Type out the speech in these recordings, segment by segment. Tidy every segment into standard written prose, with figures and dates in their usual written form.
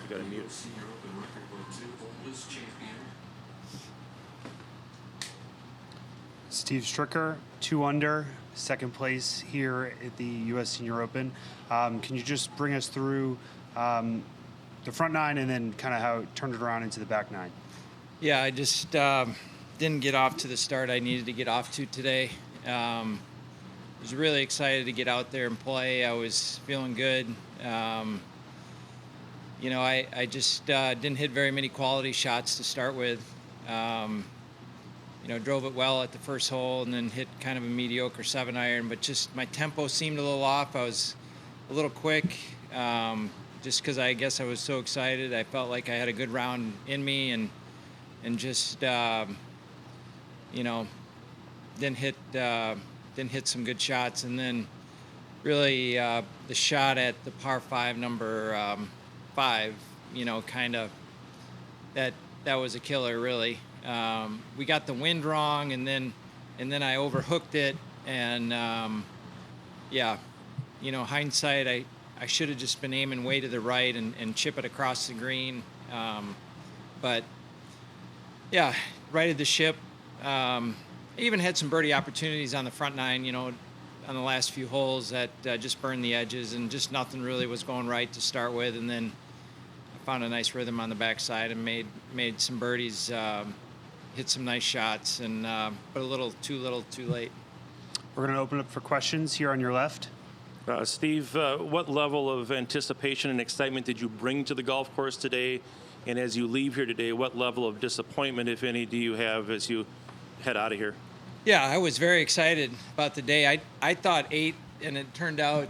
You got to mute. Steve Stricker, 2 under, second place here at the U.S. Senior Open. Can you just bring us through the front 9 and then kind of how it turned it around into the back 9? Yeah, I just didn't get off to the start I needed to get off to today. Was really excited to get out there and play. I was feeling good. I just didn't hit very many quality shots to start with. Drove it well at the first hole and then hit kind of a mediocre 7-iron, but just my tempo seemed a little off. I was a little quick, just because I guess I was so excited. I felt like I had a good round in me and just didn't hit some good shots. And then really the shot at the par 5, number 5, kind of that was a killer, really. We got the wind wrong, and then I overhooked it, and hindsight, I should have just been aiming way to the right and chip it across the green, but yeah, righted the ship. I even had some birdie opportunities on the front 9, on the last few holes that just burned the edges, and just nothing really was going right to start with, and then I found a nice rhythm on the backside and made some birdies. Hit some nice shots, and but a little too late. We're going to open up for questions here on your left. Steve, what level of anticipation and excitement did you bring to the golf course today? And as you leave here today, what level of disappointment, if any, do you have as you head out of here? Yeah, I was very excited about the day. I thought 8, and it turned out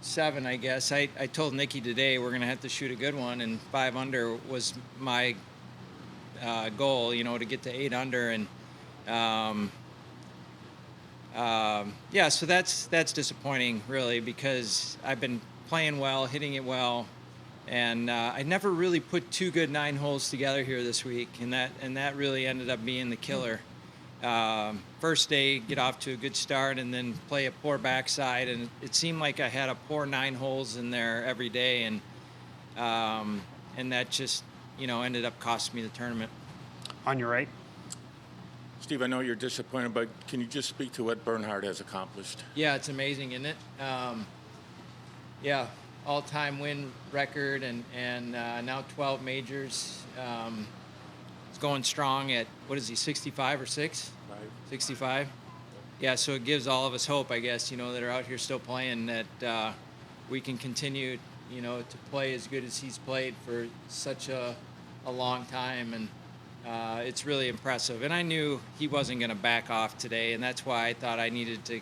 7, I guess. I told Nikki today we're going to have to shoot a good one, and 5 under was my goal, to get to 8 under, and so that's disappointing, really, because I've been playing well, hitting it well, and I never really put 2 good 9 holes together here this week, and that really ended up being the killer. First day, get off to a good start, and then play a poor backside, and it seemed like I had a poor 9 holes in there every day, and that just ended up costing me the tournament. On your right. Steve, I know you're disappointed, but can you just speak to what Bernhard has accomplished? Yeah, it's amazing, isn't it? All-time win record, and now 12 majors. He's going strong at, what is he, 65 or 6? 65? Yeah, so it gives all of us hope, I guess, that are out here still playing, that we can continue to play as good as he's played for such a long time, and it's really impressive. And I knew he wasn't going to back off today, and that's why I thought I needed to,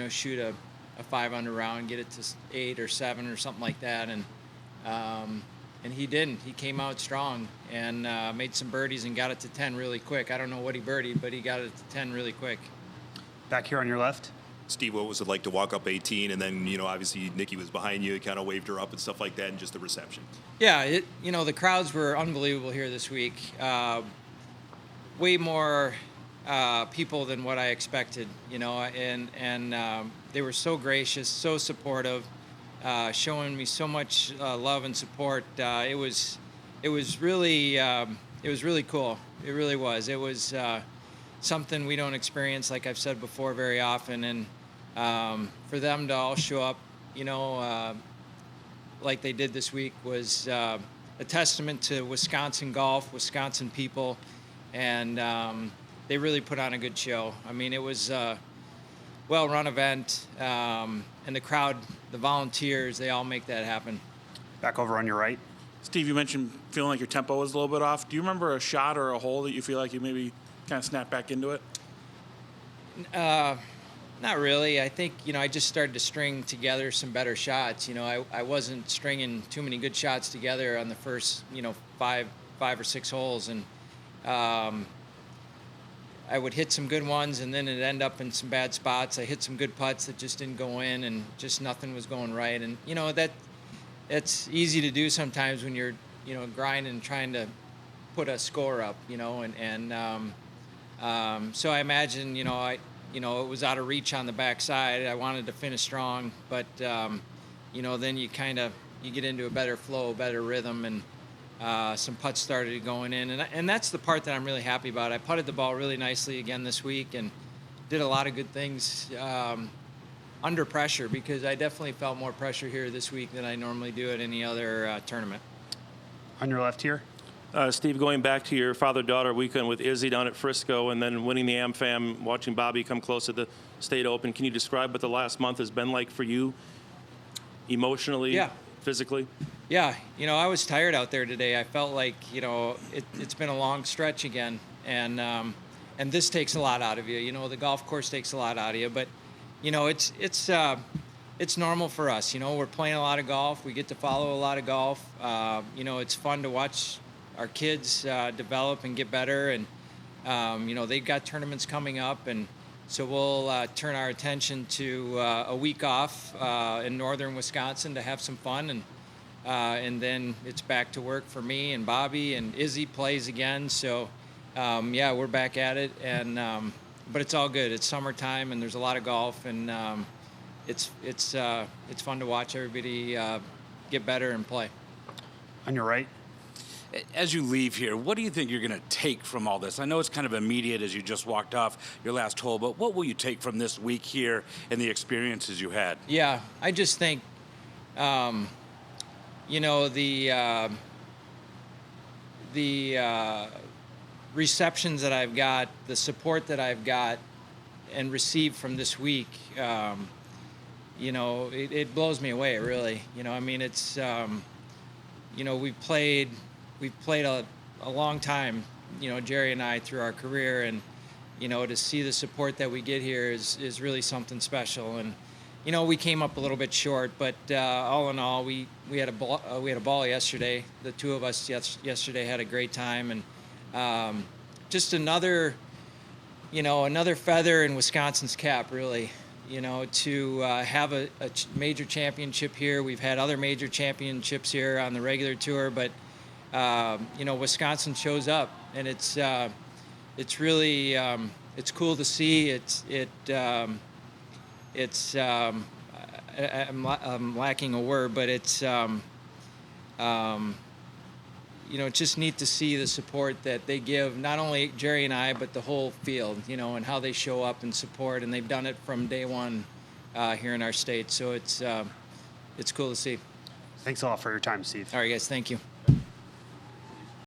shoot a 5 under round, get it to 8 or 7 or something like that, and he didn't. He came out strong and made some birdies and got it to 10 really quick. I don't know what he birdied, but he got it to 10 really quick. Back here on your left. Steve, what was it like to walk up 18 and then, obviously Nikki was behind you, kind of waved her up and stuff like that, and just the reception? Yeah, the crowds were unbelievable here this week. Way more people than what I expected, and they were so gracious, so supportive, showing me so much love and support. It was really cool. It really was. It was something we don't experience, like I've said before, very often, and for them to all show up, like they did this week was a testament to Wisconsin golf, Wisconsin people, and they really put on a good show. I mean, it was a well-run event, and the crowd, the volunteers, they all make that happen. Back over on your right. Steve, you mentioned feeling like your tempo was a little bit off. Do you remember a shot or a hole that you feel like you maybe kind of snapped back into it? Not really. I think, I just started to string together some better shots. I wasn't stringing too many good shots together on the first, 5 or 6 holes. And I would hit some good ones, and then it'd end up in some bad spots. I hit some good putts that just didn't go in, and just nothing was going right. And, that's easy to do sometimes when you're, grinding, trying to put a score up, so I imagine, it was out of reach on the backside. I wanted to finish strong, but, then you kind of you get into a better flow, better rhythm, and some putts started going in, and that's the part that I'm really happy about. I putted the ball really nicely again this week and did a lot of good things under pressure, because I definitely felt more pressure here this week than I normally do at any other tournament. On your left here. Steve, going back to your father-daughter weekend with Izzy down at Frisco and then winning the AmFam, watching Bobby come close to the State Open, can you describe what the last month has been like for you emotionally, Yeah. physically? Yeah, I was tired out there today. I felt like, it's been a long stretch again, and this takes a lot out of you. The golf course takes a lot out of you, but it's normal for us. We're playing a lot of golf. We get to follow a lot of golf. It's fun to watch our kids develop and get better, and they've got tournaments coming up, and so we'll turn our attention to a week off in northern Wisconsin to have some fun, and then it's back to work for me and Bobby, and Izzy plays again. So we're back at it, and but it's all good. It's summertime, and there's a lot of golf, and it's fun to watch everybody get better and play. On your right. As you leave here, what do you think you're going to take from all this? I know it's kind of immediate as you just walked off your last hole, but what will you take from this week here and the experiences you had? Yeah, I just think, the receptions that I've got, the support that I've got and received from this week, it blows me away, really. It's, we've played a long time, Jerry and I, through our career, and to see the support that we get here is really something special. And we came up a little bit short, but all in all, we had a ball yesterday. The two of us yesterday had a great time, and just another feather in Wisconsin's cap, really. To have a major championship here. We've had other major championships here on the regular tour, but Wisconsin shows up, and it's really it's cool to see. I'm lacking a word, but it's it's just neat to see the support that they give, not only Jerry and I, but the whole field, and how they show up and support, and they've done it from day one here in our state. So it's cool to see. Thanks a lot for your time, Steve. All right, guys, thank you.